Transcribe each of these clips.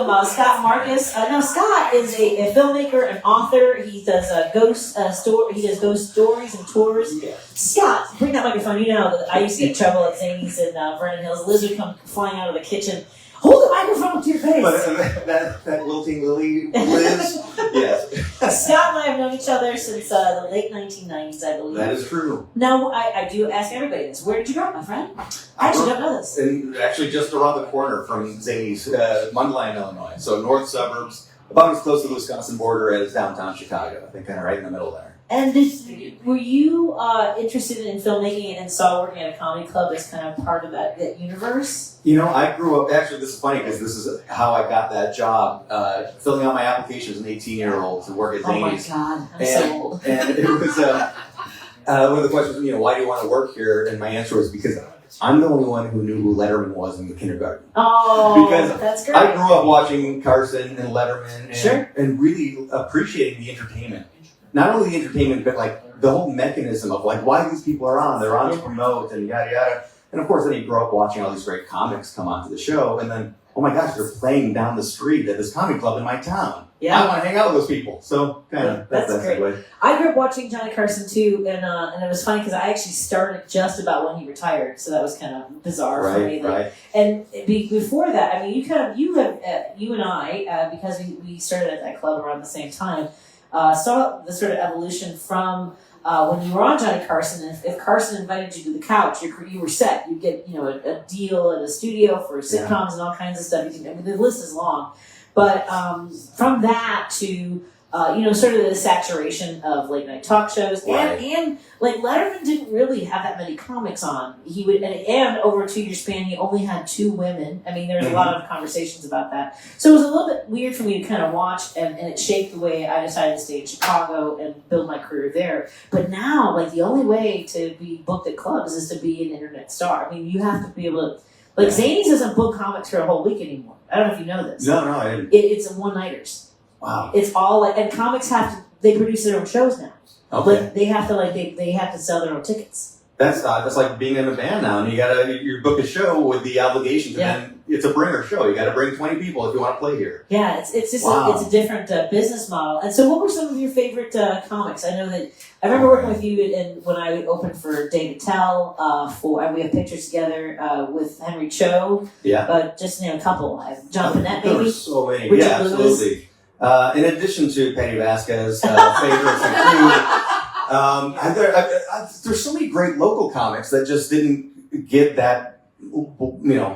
welcome Scott Markus. Now, Scott is a filmmaker, an author. He does ghost stories and tours. Yeah. Scott, bring that microphone. You know that I used to get in trouble at Zanies in Vernon Hills. A lizard come flying out of the kitchen. Hold the microphone to your face. But that wilting lily, Liz. Yes. Scott and I have known each other since the late 1990s, I believe. That is true. Now, I do ask everybody this. Where did you grow up, my friend? I actually don't know this. And actually just around the corner from Zanies, Mundelein, Illinois. So north suburbs, about as close to the Wisconsin border as downtown Chicago. I think kind of right in the middle there. And were you interested in filmmaking and saw working at a comedy club as kind of part of that universe? You know, I grew up, actually this is funny because this is how I got that job, filling out my application as an 18-year-old to work at Zanies. Oh my God, I'm so old. And it was, one of the questions was, why do you want to work here? And my answer was because I'm the only one who knew who Letterman was in the kindergarten. Oh, because that's great. I grew up watching Carson and Letterman Sure. and really appreciating the entertainment. Not only the entertainment, but like the whole mechanism of like why these people are on. They're on to promote and yada yada. And of course, then you grow up watching all these great comics come onto the show, and then oh my gosh, they're playing down the street at this comedy club in my town. Yeah, I want to hang out with those people. So kind of that's great. The way. I grew up watching Johnny Carson too, and it was funny because I actually started just about when he retired, so that was kind of bizarre for me. Right. And before that, I mean, you and I, because we started at that club around the same time. Saw the sort of evolution from when you were on Johnny Carson. If Carson invited you to the couch, you were set. You get a deal at a studio for sitcoms and all kinds of stuff. I mean, the list is long, but from that to sort of the saturation of late night talk shows, and like Letterman didn't really have that many comics on. He would, and over a 2-year span, he only had 2 women. I mean, there's a lot of conversations about that. So it was a little bit weird for me to kind of watch, and it shaped the way I decided to stay in Chicago and build my career there. But now, like the only way to be booked at clubs is to be an internet star. I mean, you have to be able to. Like Zanies doesn't book comics for a whole week anymore. I don't know if you know this. No, I didn't. It's a one-nighters. Wow. It's all like, and comics they produce their own shows now. Okay. Like they have to sell their own tickets. That's like being in a band now, and you book a show with the obligation to then it's a bringer show. You got to bring 20 people if you want to play here. Yeah, it's just it's a different business model. And so, what were some of your favorite comics? I know that I remember working with you when I opened for David Tell. And we have pictures together with Henry Cho. Yeah, just a couple. John Panette, maybe. There were so many. Richard yeah, Lewis. Absolutely. In addition to Patti Vasquez favorites and there's so many great local comics that just didn't get that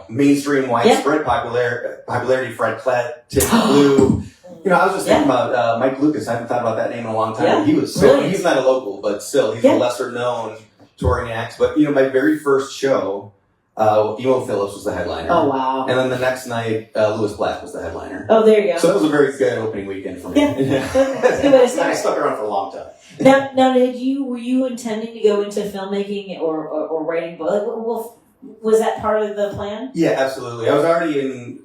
mainstream widespread popularity. Fred Klett, Tim Blue. I was just thinking about Mike Lucas. I haven't thought about that name in a long time. Yeah. He was he's not a local, but still he's a lesser known touring act. But my very first show. Emo Phillips was the headliner. Oh, wow. And then the next night, Lewis Black was the headliner. Oh, there you go. So that was a very good opening weekend for me. Yeah. That's a good way to start. I stuck around for a long time. Now, were you intending to go into filmmaking or writing books? Well, was that part of the plan? Yeah, absolutely. I was already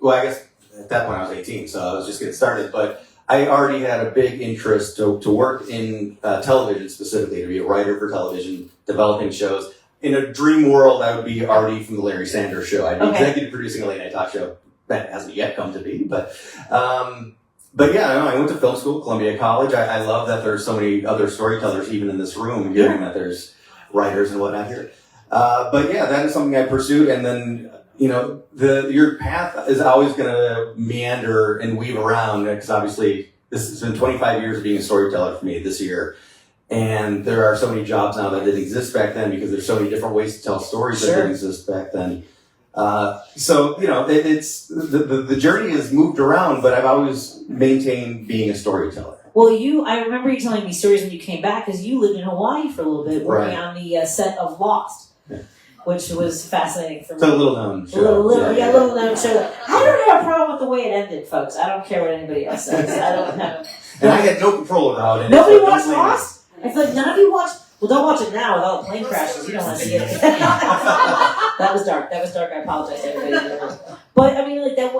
I guess at that point I was 18, so I was just getting started. But I already had a big interest to work in television specifically, to be a writer for television, developing shows. In a dream world, I would be Artie from the Larry Sanders Show. I'd be executive producing a late night talk show. That hasn't yet come to be, but I went to film school, Columbia College. I love that there's so many other storytellers even in this room, given that there's writers and whatnot here. That is something I pursued, and then your path is always going to meander and weave around because obviously this has been 25 years of being a storyteller for me this year. And there are so many jobs now that didn't exist back then because there's so many different ways to tell stories that didn't exist back then. It's the journey has moved around, but I've always maintained being a storyteller. Well, I remember you telling me stories when you came back because you lived in Hawaii for a little bit, working on the set of Lost, which was fascinating for me. It's a little known show. Little known show. I don't have a problem with the way it ended, folks. I don't care what anybody else says. I don't have. And I had no control over how it ended. Nobody watched Lost? I feel like none of you watched. Well, don't watch it now with all the plane crashes. You don't want to see it. That was dark. I apologize to everybody. But I mean, like that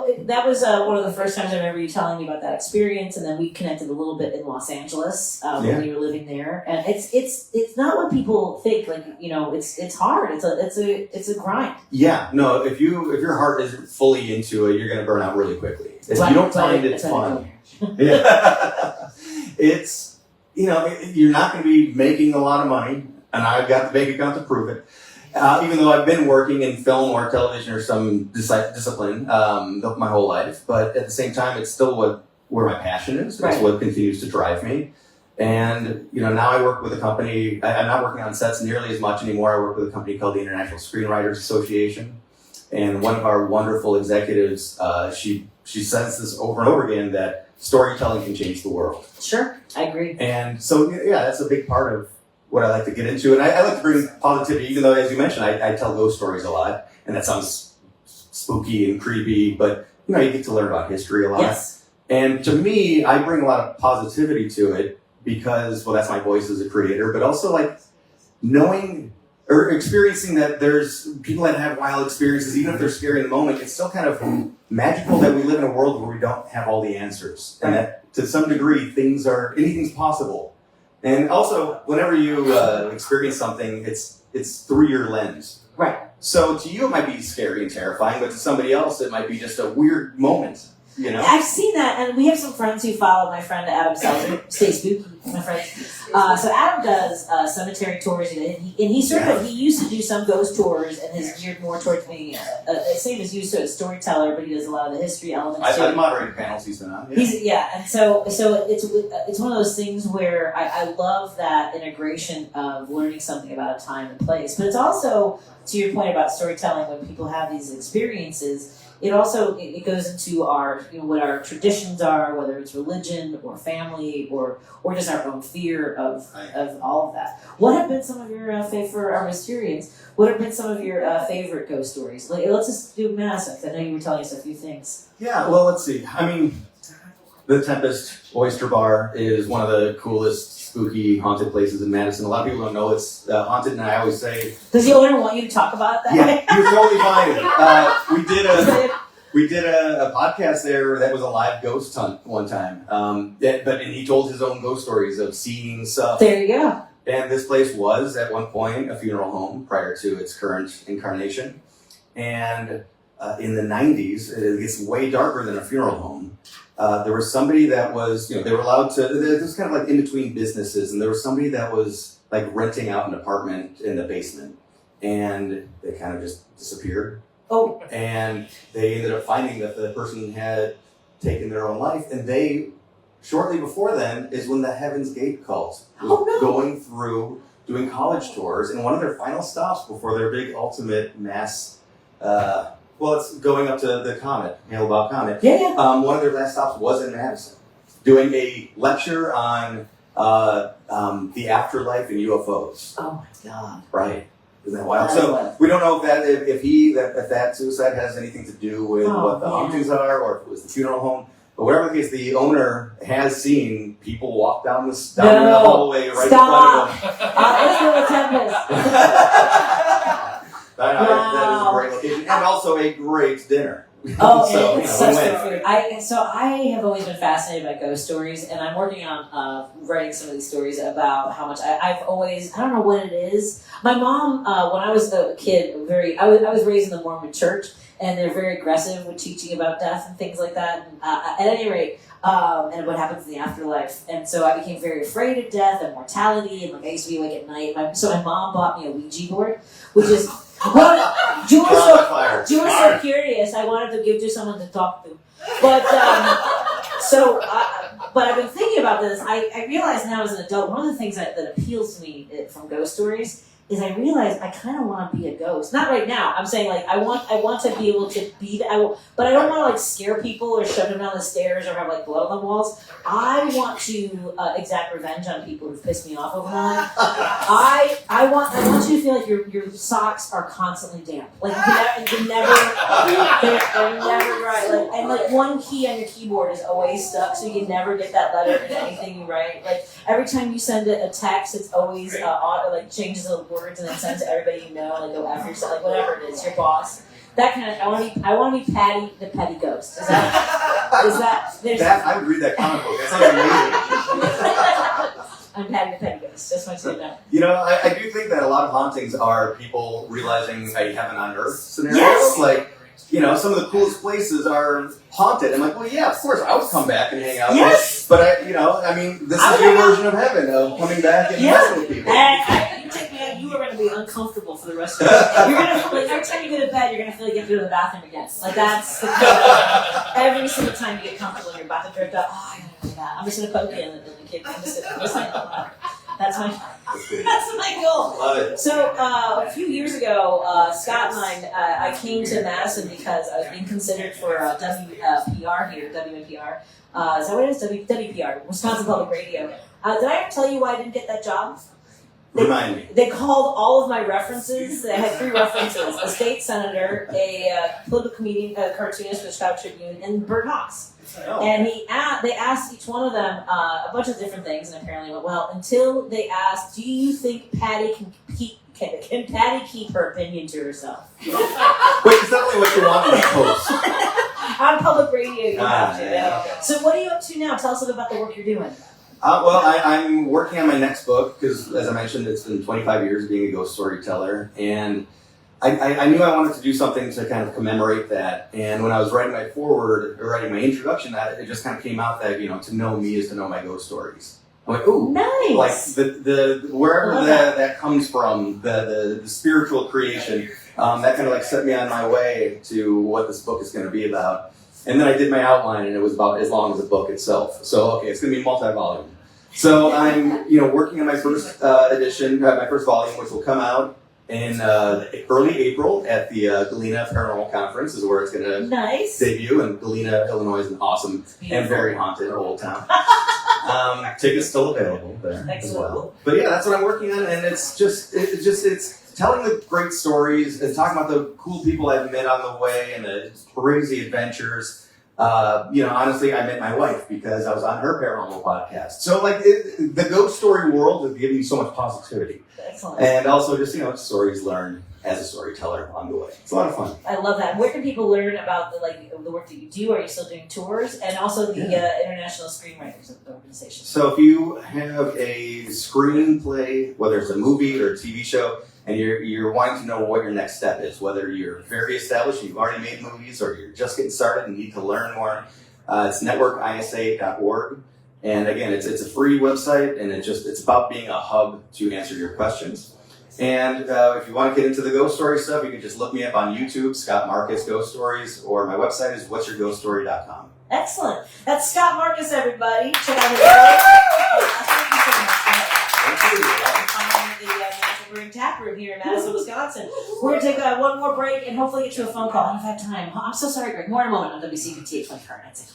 was one of the first times I remember you telling me about that experience, and then we connected a little bit in Los Angeles when you were living there. And it's not what people think. Like, you know, it's hard. It's a grind. Yeah, no. If your heart isn't fully into it, you're going to burn out really quickly. If you don't find it fun, yeah, it's, you know, you're not going to be making a lot of money, and I've got the bank account to prove it. Even though I've been working in film or television or some discipline my whole life, but at the same time, it's still where my passion is. It's what continues to drive me. And, you know, now I work with a company. I'm not working on sets nearly as much anymore. I work with a company called the International Screenwriters Association. And one of our wonderful executives, she says this over and over again, that storytelling can change the world. Sure, I agree. And so, yeah, that's a big part of what I like to get into. And I like to bring positivity, even though, as you mentioned, I tell ghost stories a lot. And that sounds spooky and creepy, but, you know, you get to learn about history a lot. Yes. And to me, I bring a lot of positivity to it because, well, that's my voice as a creator, but also like knowing or experiencing that there's people that have wild experiences, even if they're scary in the moment, it's still kind of magical that we live in a world where we don't have all the answers. And that to some degree, anything's possible. And also, whenever you experience something, it's through your lens. Right. So to you, it might be scary and terrifying, but to somebody else, it might be just a weird moment. You know? I've seen that, and we have some friends who follow my friend Adam Selzer. Stay spooky, my friend. So Adam does cemetery tours, and he used to do some ghost tours, and is geared more towards being same as you, so a storyteller, but he does a lot of the history elements. I've moderated panels he's been on. Yeah. And so it's one of those things where I love that integration of learning something about a time and place, but it's also, to your point about storytelling, when people have these experiences. It also it goes into our, you know, what our traditions are, whether it's religion or family or just our own fear of all of that. What have been some of your for our Mysterians? What have been some of your favorite ghost stories? Like, let's just do Madison. I know you were telling us a few things. Yeah, well, let's see. I mean, the Tempest Oyster Bar is one of the coolest, spooky, haunted places in Madison. A lot of people don't know it's haunted, and I always say... Does the owner want you to talk about that? Yeah, you're totally fine. We did a podcast there that was a live ghost hunt one time. And he told his own ghost stories of seeing stuff. There you go. And this place was, at one point, a funeral home prior to its current incarnation. And in the 90s, it gets way darker than a funeral home. There was somebody that was, you know, they were allowed to, it was kind of like in between businesses, and there was somebody that was like renting out an apartment in the basement, and they kind of just disappeared. Oh. And they ended up finding that the person had taken their own life, and they, shortly before then, is when the Heaven's Gate cult was going through doing college tours, and one of their final stops before their big ultimate mass, it's going up to the Comet, Hale-Bopp Comet. Yeah. One of their last stops was in Madison, doing a lecture on the afterlife and UFOs. Oh my God! Right? Isn't that wild? So we don't know if that suicide has anything to do with what the hauntings are, or if it was the funeral home. But whatever the case, the owner has seen people walk down the hallway right in front of him. Let's go to Tempest. That is a great location, and also a great dinner. Oh, so, it's such good food. I have always been fascinated by ghost stories, and I'm working on writing some of these stories about how much I've always, I don't know what it is. My mom, when I was a kid, I was raised in the Mormon church, and they're very aggressive with teaching about death and things like that. And, at any rate, and what happens in the afterlife. And so I became very afraid of death and mortality, and like I used to be awake at night. So my mom bought me a Ouija board, which is... June was so curious. I wanted to give to someone to talk to, but but I've been thinking about this. I realize now as an adult, one of the things that appeals to me from ghost stories is I realize I kind of want to be a ghost. Not right now. I'm saying like I want to be able to be that. But I don't want to like scare people or shove them down the stairs or have like blood on the walls. I want to exact revenge on people who've pissed me off over my life. I want you to feel like your socks are constantly damp. Like they're never dry. Like, and like one key on your keyboard is always stuck, so you can never get that letter in anything you write. Like every time you send a text, it's always changes a words and then send it to everybody you know, like go after yourself, like whatever it is, your boss. That kind of, I want to be Patti the Petty Ghost. Is that, I would read that comic book. That sounds amazing. I'm Patti the Petty Ghost. Just want you to know. You know, I do think that a lot of hauntings are people realizing a heaven on earth scenario. Yes! Like, you know, some of the coolest places are haunted. I'm like, well, yeah, of course, I would come back and hang out. Yes! But this is your version of heaven, of coming back and messing with people. And you take me out, you are going to be uncomfortable for the rest of your life. You're going to feel like every time you go to bed, you're going to feel like you have to go to the bathroom again. Like that's the every single time you get comfortable in your bathroom, you're like, oh, I gotta go to that. I'm just going to poke you in the kid. That's my goal. Love it. So a few years ago, Scott and I came to Madison because I was being considered for WPR here, WNPR. Is that what it is? WPR, Wisconsin Public Radio. Did I ever tell you why I didn't get that job? Remind me. They called all of my references. They had 3 references: a state senator, a political comedian, a cartoonist for the Chicago Tribune, and Bert Hawks. Oh. And they asked each one of them a bunch of different things, and apparently went well until they asked, "Do you think Patti can Patti keep her opinion to herself?" Wait, is that only what you want in a post? On public radio, you have to. Yeah. So, what are you up to now? Tell us a bit about the work you're doing. I'm working on my next book because, as I mentioned, it's been 25 years being a ghost storyteller, and I knew I wanted to do something to kind of commemorate that. And when I was writing my foreword, or writing my introduction, that it just kind of came out that to know me is to know my ghost stories. I'm like, ooh, nice. Like the wherever that comes from, the spiritual creation, that kind of like set me on my way to what this book is going to be about. And then I did my outline, and it was about as long as the book itself. So, okay, it's going to be multi-volume. So I'm, working on my first edition, my first volume, which will come out in early April at the Galena Paranormal Conference, is where it's going to debut. And Galena, Illinois, is an awesome and very haunted old town. Tickets still available there as well. But yeah, that's what I'm working on, and it's telling the great stories and talking about the cool people I've met on the way and the crazy adventures. Honestly, I met my wife because I was on her paranormal podcast. So, the ghost story world has given me so much positivity. Excellent. And also just, stories learned as a storyteller along the way. It's a lot of fun. I love that. Where can people learn about the work that you do? Are you still doing tours? And also the International Screenwriters Organization. So if you have a screenplay, whether it's a movie or a TV show, and you're wanting to know what your next step is, whether you're very established and you've already made movies, or you're just getting started and need to learn more, it's networkisa.org. And again, it's a free website, and it's about being a hub to answer your questions. And if you want to get into the ghost story stuff, you can just look me up on YouTube, Scott Markus Ghost Stories, or my website is whatsyourghoststory.com. Excellent. That's Scott Markus, everybody. Check out his work. Thank you so much. Thank you. The Natural Brewing Tap Room here in Madison, Wisconsin. We're going to take one more break and hopefully get you a phone call. I don't have time. I'm so sorry, Greg. More in a moment on WCPT at 24 minutes.